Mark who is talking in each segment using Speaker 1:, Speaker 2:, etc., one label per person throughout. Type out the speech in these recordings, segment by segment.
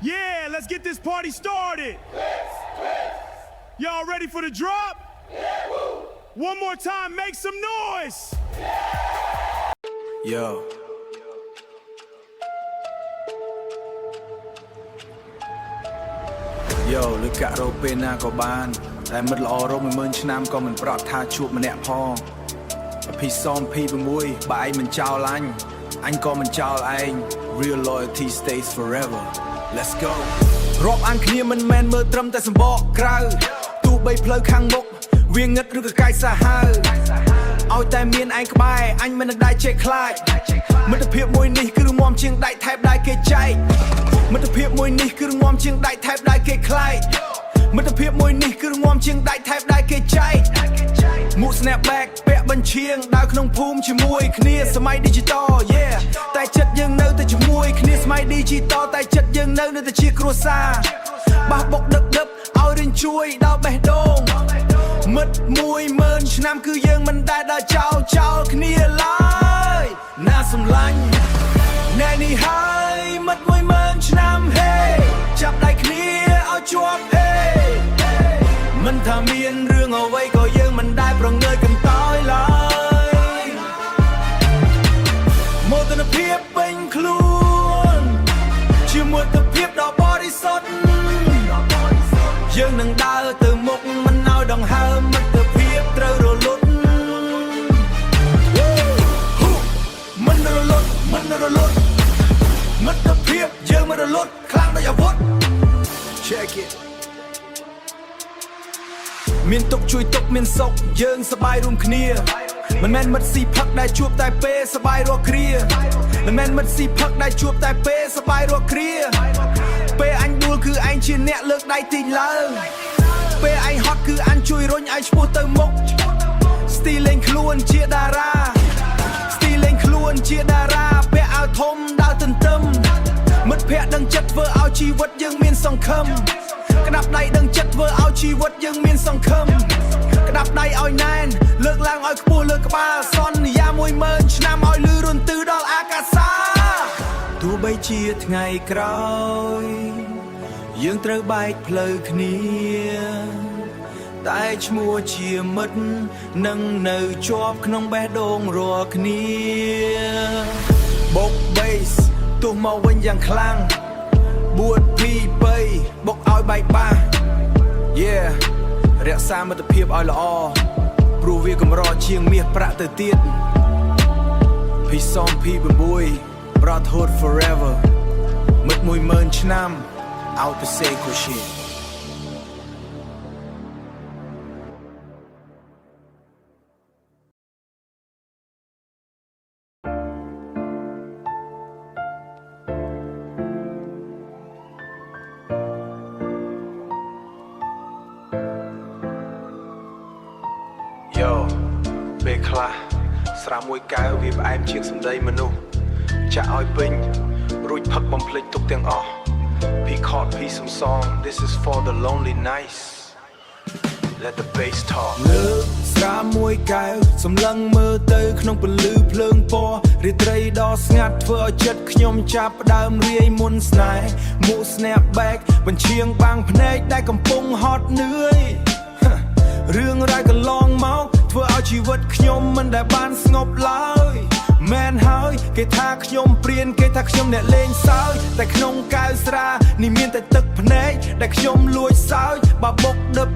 Speaker 1: Yeah, let's get this party started. Y'all ready for the drop? One more time, make some noise.
Speaker 2: Yo. Yo លឺកាក់រោពេលណាក៏បានតែមិត្តល្អរក10000ឆ្នាំក៏មិនប្រត់ថាជួបម្នាក់ផង2026បើឯងមិនចោលអញក៏មិនចោលឯង Real loyalty stays forever Let's go រាប់អានគ្នាមិនមែនមើលត្រឹមតែសម្បកក្រៅទោះបីផ្លូវខាងមុខវាងឹតឬក៏កាយសាហាវឲ្យតែមានឯងក្បែរអញមិននឹងដែរចេះខ្លាចមិត្តភាពមួយនេះគឺរងំជាងដៃថែបដៃគេចែកមិត្តភាពមួយនេះគឺរងំជាងដៃថែបដៃគេខ្លាចមិត្តភាពមួយនេះគឺរងំជាងដៃថែបដៃគេចែកមុខ snapback ពាក់បញ្ឈៀងដើរក្នុងភូមិជាមួយគ្នាសម័យ digital yeah តែចិត្តយើងនៅតែជាមួយគ្នាសម័យ digital តែចិត្តយើងនៅតែជាគ្រួសារបះបុកដឹកឲ្យរៀនជួយដល់បេះដូងមិត្ត10000ឆ្នាំគឺយើងមិនដែលដើរចោលគ្នាឡើយណាសម្លាញ់ណែនេះហើយមិត្ត10000ឆ្នាំហេចាប់ដៃគ្នាឲ្យជាប់ហេមិនថាមានរឿងអ្វីក៏យើងមិនដែលប្រងើយកន្តើយឡើយមោទនភាពពេញខ្លួនជាមួយទិភាពដ៏បរិសុទ្ធយើងនឹងដើរទៅមុខមិនឲ្យដង្ហើមមិត្តភាពត្រូវរលត់មិនរលត់មិត្តភាពយើងមិនរលត់ខ្លាំងដូចអាវុធ Check it មានទុកជួយទុកមានសុខយើងសប្បាយរួមគ្នាមិនមែនមិត្តស៊ីផឹកដែលជួបតែពេលសប្បាយរកគ្រាមិនមែនមិត្តស៊ីផឹកដែលជួបតែពេលសប្បាយរកគ្រាពេលអញដួលគឺឯងជាអ្នកលើកដៃទីងឡើងពេលឯងហត់គឺអញជួយរុញឲ្យឈ្មោះទៅមុខស្ទីលេងខ្លួនជាតារាស្ទីលេងខ្លួនជាតារាពាក់អាវធំដើរទន្ទឹមមិត្តភក្តិដឹងចិត្តធ្វើឲ្យជីវិតយើងមានសង្ឃឹមក្តាប់ដៃដឹងចិត្តធ្វើឲ្យជីវិតយើងមានសង្ឃឹមក្តាប់ដៃឲ្យណែនលើកឡើងឲ្យខ្ពស់លើក្បាលសន្យា10000ឆ្នាំឲ្យលឺរន្ទឺដល់អាកាសាទោះបីជាថ្ងៃក្រោយយើងត្រូវបែកផ្លូវគ្នាតែឈ្មោះជាមិត្តនឹងនៅជាប់ក្នុងបេះដូងរាល់គ្នាបុក bass ទោះមកវិញយ៉ាងខ្លាំងបួតពី3បុកឲ្យបែកបាស Yeah រក្សាមិត្តភាពឲ្យល្អព្រោះវាកម្រជាងមាសប្រាក់ទៅទៀត2026 Brotherhood forever មិត្ត10000ឆ្នាំ out to say cool shit Yo ពេលខ្លះស្រាមួយកែវវាផ្អែមជាងសម្ដីមនុស្សចាក់ឲ្យពេញរួចផឹកបំភ្លេចទុកទាំងអស់ Peacock piece of song This is for the lonely nights Let the bass talk លើស្រាមួយកែវសម្លឹងមើលទៅក្នុងពន្លឺភ្លើងពណ៌រាត្រីដ៏ស្ងាត់ធ្វើឲ្យចិត្តខ្ញុំចាប់ផ្ដើមរាយមុនស្នេហ៍មួក snapback បញ្ឈៀងបាំងភ្នែកដែលកំពុងហត់នឿយរឿងរ៉ាវកន្លងមកធ្វើឲ្យជីវិតខ្ញុំមិនដែលបានស្ងប់ឡើយមែនហើយគេថាខ្ញុំព្រានគេថាខ្ញុំអ្នកលេងសើចតែក្នុងកែវស្រានេះមានតែទឹកភ្នែកដែលខ្ញុំលួចសើចបើបុកដឹប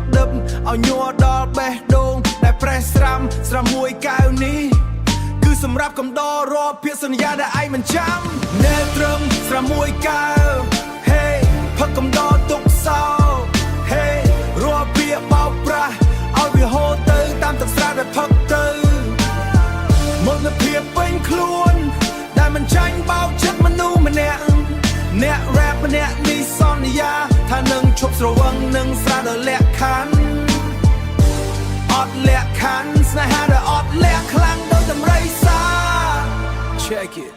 Speaker 2: ឲ្យញ័រដល់បេះដូងដែលប្រេះស្រាមួយកែវនេះគឺសម្រាប់កំដររាល់ពាក្យសន្យាដែលឯងមិនចាំណែត្រឹមស្រាមួយកែវ Hey ផឹកកំដរទុកសោ Hey រាល់ពាក្យបោកប្រាស់ឲ្យវាហូរទៅតាមទឹកស្រាដែលផឹកទៅមន្តភាពពេញខ្លួនដែលមិនចាញ់បោកចិត្តមនុស្សម្នាក់អ្នក rap ម្នាក់នេះសន្យាថានឹងឈប់ស្រវឹងនឹងស្រាដល់លក្ខខណ្ឌអត់លក្ខខណ្ឌស្នេហាដែលអត់លក្ខខ្លាំងដូចតម្រៃសា Check it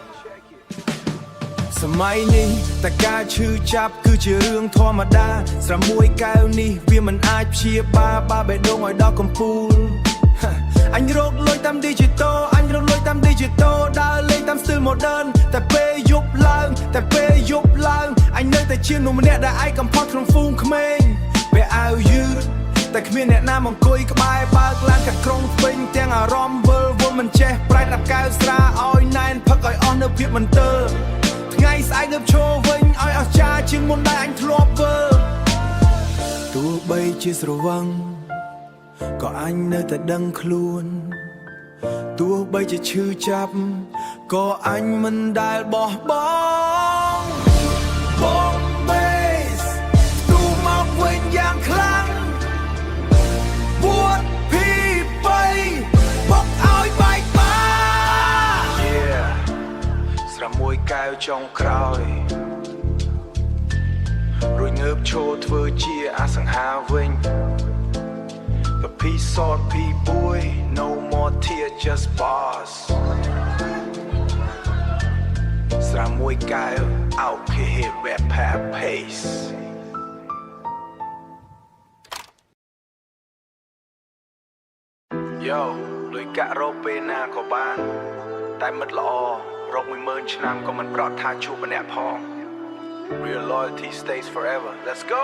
Speaker 2: សម័យនេះតែការឈឺចាប់គឺជារឿងធម្មតាស្រាមួយកែវនេះវាមិនអាចព្យាបាលបាបេះដូងឲ្យដល់កំពូលអញរកលុយតាម digital ដើរលេងតាម style modern តែពេលយប់ឡើង anh nơiតែជាមនុស្សម្នាក់ដែលឯកកំផុសក្នុងហ្វូងក្មេងពេលអាវយឺតតែគ្មានអ្នកណាមកអង្គុយក្បែរបើកឡានកាត់ក្រុងពេញទាំងអារម្មណ៍វិលវល់មិនចេះប្រែតដាក់កៅស្រាឲ្យណែនផឹកឲ្យអស់នៅភាពមិនទើថ្ងៃស្អែកងើបឈរវិញឲ្យអស្ចារ្យជាងមុនដែលអញធ្លាប់ធ្វើទោះបីជាស្រវឹងក៏អញនៅតែដឹងខ្លួនទោះបីជាឈឺចាប់ក៏អញមិនដែលបោះបង់បងបេសទូមកវិញយ៉ាងខ្លាំងពួតភីបីមកឲ្យបែកបាស្រាមួយកែវចុងក្រោយរួចងើបឈរធ្វើជាអសង្ហាវិញ The peace sort pea boy no more tear just bars ស្រាមួយកែវ out here rap pace យោលុយកាក់រកពេលណាក៏បានតែមិត្តល្អរក 10000 ឆ្នាំក៏មិនប្រត់ថាជួបម្នាក់ផង Real loyalty stays forever let's go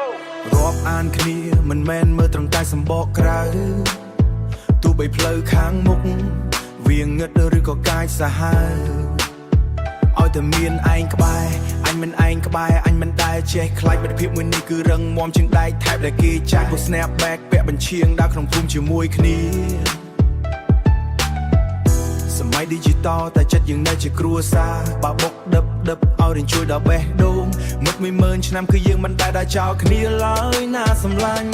Speaker 2: រាប់អានគ្នាមិនមែនមើលត្រឹមតែសម្បកក្រៅទោះបីផ្លូវខាងមុខវាងឹតឬក៏កាចសាហាវឲ្យតែមានឯងក្បែរអញមិនឯងក្បែរអញមិនដែលចេះខ្លាចមិត្តភាពមួយនេះគឺរឹងមាំជាងដែកថែបដែលគេចាស់ពុះ snap back ពាក់បញ្ឈៀងដើរក្នុងភូមិជាមួយគ្នាសម័យ digital តែចិត្តយើងនៅជាគ្រួសារបើបុកដឹបឲ្យរៀនជួយដល់បេះដូងមុត 10000 ឆ្នាំគឺយើងមិនដែលដើរចោលគ្នាឡើយណាសម្លាញ់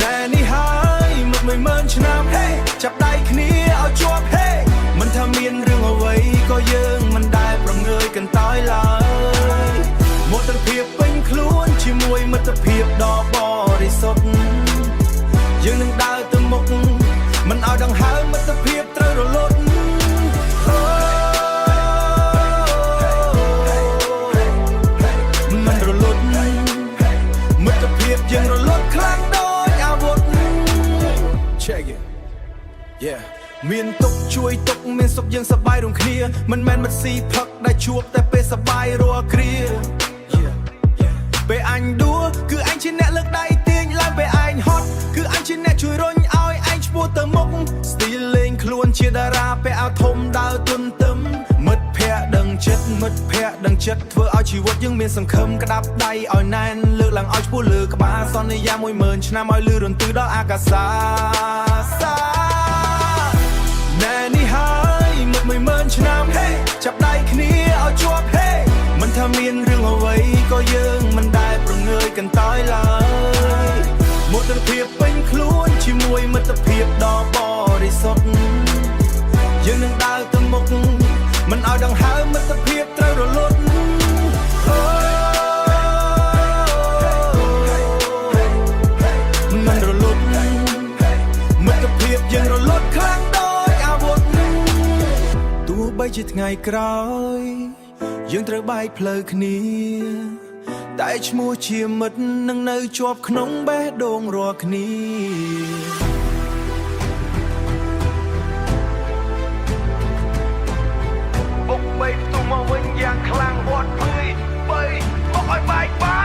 Speaker 2: ណែនេះហើយមុត 10000 ឆ្នាំ hey ចាប់ដៃគ្នាឲ្យជាប់ hey មិនថាមានរឿងអ្វីក៏យើងមិនដែលប្រងើយកន្តើយឡើយមោទនភាពពេញខ្លួនជាមួយមិត្តភាពដ៏បរិសុទ្ធយើងនឹងដើរទៅមុខមិនឲ្យដង្ហើមមិត្តភាពត្រូវរលត់មិនរលត់មិត្តភាពយើងរលត់ខ្លាំងដូចអាវុធ Check it yeah មានទុកជួយទុកមានសុខយើងសប្បាយរួមគ្នាមិនមែនមិនស៊ីផឹកដែលជួបតែពេលសប្បាយរាល់គ្រាពេលអញដួលគឺអញជាអ្នកលើកដៃទាញឡើងពេលអញហត់គឺអញជាអ្នកជួយរុញឲ្យអញឈ្មោះទៅមុខស្ទីលលេងខ្លួនជាតារាពេលអាវធំដើរទុនទឹមមិត្តភ័ក្ដិដឹងចិត្តមិត្តភ័ក្ដិដឹងចិត្តធ្វើឲ្យជីវិតយើងមានសង្ឃឹមក្តាប់ដៃឲ្យណែនលើកឡើងឲ្យឈ្មោះលើក្បាលសន្យា 10000 ឆ្នាំឲ្យលឺរន្ទឺដល់អាកាសាណែនេះហើយមុត 10000 ឆ្នាំ hey ចាប់ដៃគ្នាឲ្យជាប់ hey មិនថាមានរឿងអ្វីក៏យើងមិនដែលប្រងើយកន្តើយឡើយមោទនភាពពេញខ្លួនជាមួយមិត្តភាពដ៏បរិសុទ្ធយើងនឹងដើរទៅមុខមិនឲ្យដង្ហើមមិត្តភាពត្រូវរលត់មិនរលត់មិត្តភាពយើងរលត់ខ្លាំងដូចអាវុធទោះបីជាថ្ងៃក្រោយយើងត្រូវបែកផ្លូវគ្នាតែឈ្មោះជាមិត្តនឹងនៅជាប់ក្នុងបេះដូងរាល់គ្នាបុកបីផ្ទុំមកវិញយ៉ាងខ្លាំងវត្តភ័យបីមកឲ្យបែកបា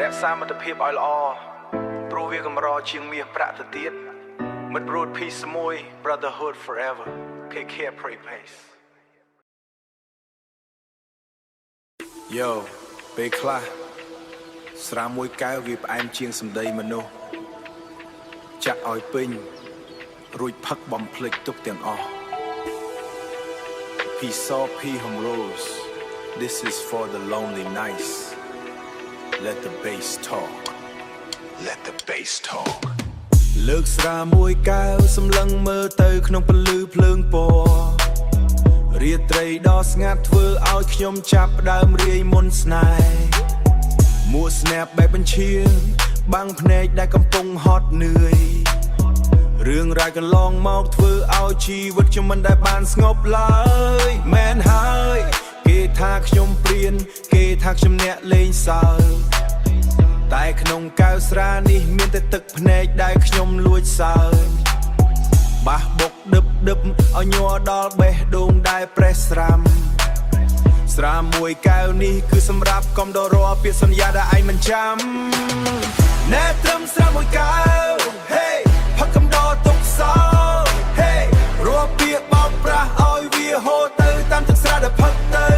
Speaker 2: រក្សាមិត្តភាពឲ្យល្អព្រោះវាកម្រជាងមាសប្រាក់ទៅទៀតមិត្ត road peace មួយ brotherhood forever take care pray pace yo ពេលខ្លះស្រាមួយកែវវាផ្អែមជាងសម្ដីមនុស្សចាក់ឲ្យពេញរួចផឹកបំភ្លេចទុកទាំងអស់ peace or peace home rose this is for the lonely nights Let the bass talk Let the bass talk លើកស្រាមួយកែវសម្លឹងមើលទៅក្នុងពន្លឺភ្លើងពណ៌រាត្រីដ៏ស្ងាត់ធ្វើឲ្យខ្ញុំចាប់ផ្ដើមរាយមុនស្នេហ៍មួ snap បែបបញ្ឈៀងបាំងភ្នែកដែលកំពុងហត់នឿយរឿងរ៉ាវកន្លងមកធ្វើឲ្យជីវិតខ្ញុំមិនដែលបានស្ងប់ឡើយមែនហើយគេថាខ្ញុំព្រានគេថាខ្ញុំអ្នកលេងសើច តែក្នុងកៅស្រានេះមានតែទឹកភ្នែកដែលខ្ញុំលួចសើចបាសបុកដឹបឲ្យញ័រដល់បេះដូងដែលប្រេះស្រាំស្រាមួយកែវនេះគឺសម្រាប់កុំដរពាក្យសន្យាដែលឯងមិនចាំណែត្រឹមស្រាមួយកែវ Hey ផឹកកំដរទុកសោ Hey រាល់ពាក្យបោកប្រាស់ឲ្យវាហូរទៅតាមទឹកស្រាដែលផឹកទៅ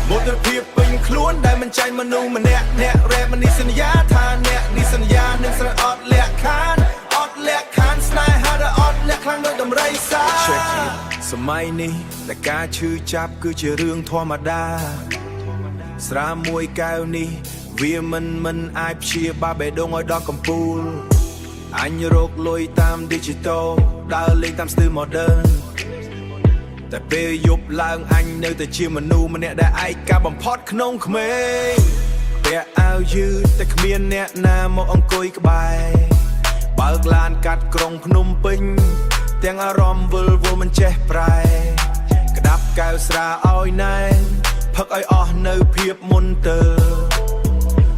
Speaker 2: មោទនភាពពេញខ្លួនដែលមិនចាញ់មនុស្សម្នាក់អ្នករ៉េបនេះសន្យាថាអ្នកនេះសន្យានឹងស្រែអត់លក្ខខានស្នេហាដែលអត់លក្ខខ្លាំងដូចដំរីសា Check it សម័យនេះតែការឈឺចាប់គឺជារឿងធម្មតាស្រាមួយកែវនេះវាមិនអាចព្យាបាលបេះដូងឲ្យដល់កំពូលអញរកលុយតាម digital ដើរលេងតាមស្ទីល modern តែពេលយប់ឡើងអញនៅតែជាមនុស្សម្នាក់ដែលឯកាបំផុតក្នុងក្មេងពាក់អាវយឺតតែគ្មានអ្នកណាមកអង្គុយក្បែរបើកឡានកាត់ក្រុងភ្នំពេញទាំងអារម្មណ៍វិលវល់មិនចេះប្រែក្តាប់កែវស្រាឲ្យណែនផឹកឲ្យអស់នៅភាពមុនទៅ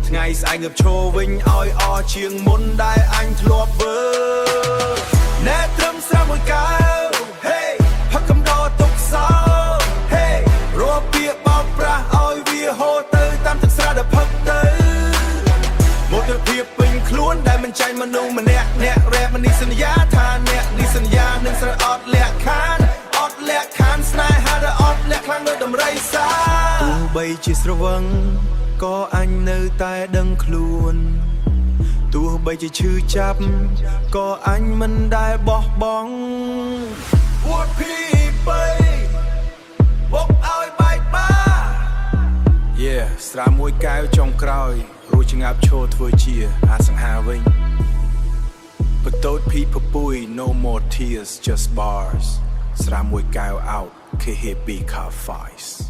Speaker 2: ថ្ងៃស្អែកងើបឈរវិញឲ្យអស់ជាងមុនដែលអញធ្លាប់វើណែត្រឹមស្រាមួយកែវ Hey ផឹកកំដរទុកសោ Hey រាល់ពាក្យបោកប្រាស់ឲ្យវាហូរទៅតាមទឹកស្រាដែលផឹកទៅមោទនភាពពេញខ្លួនដែលមិនចាញ់មនុស្សម្នាក់អ្នករ៉េបនេះសន្យាថាអ្នកនេះសន្យានឹងស្រែអត់លក្ខខានស្នេហាដែលអត់លក្ខខ្លាំងដូចដំរីសាទោះបីជាស្រវឹងក៏អញនៅតែដឹងខ្លួនទោះបីជាឈឺចាប់ក៏អញមិនដែលបោះបង់អួតភីបីបោកឲ្យបែកបា Yeah ស្រាមួយកែវចុងក្រោយរួចចងាប់ឈរធ្វើជាអាសង្ហាវិញបន្ទោតភីពពុយ No more tears just bars ស្រាមួយកែវ out KHB car fights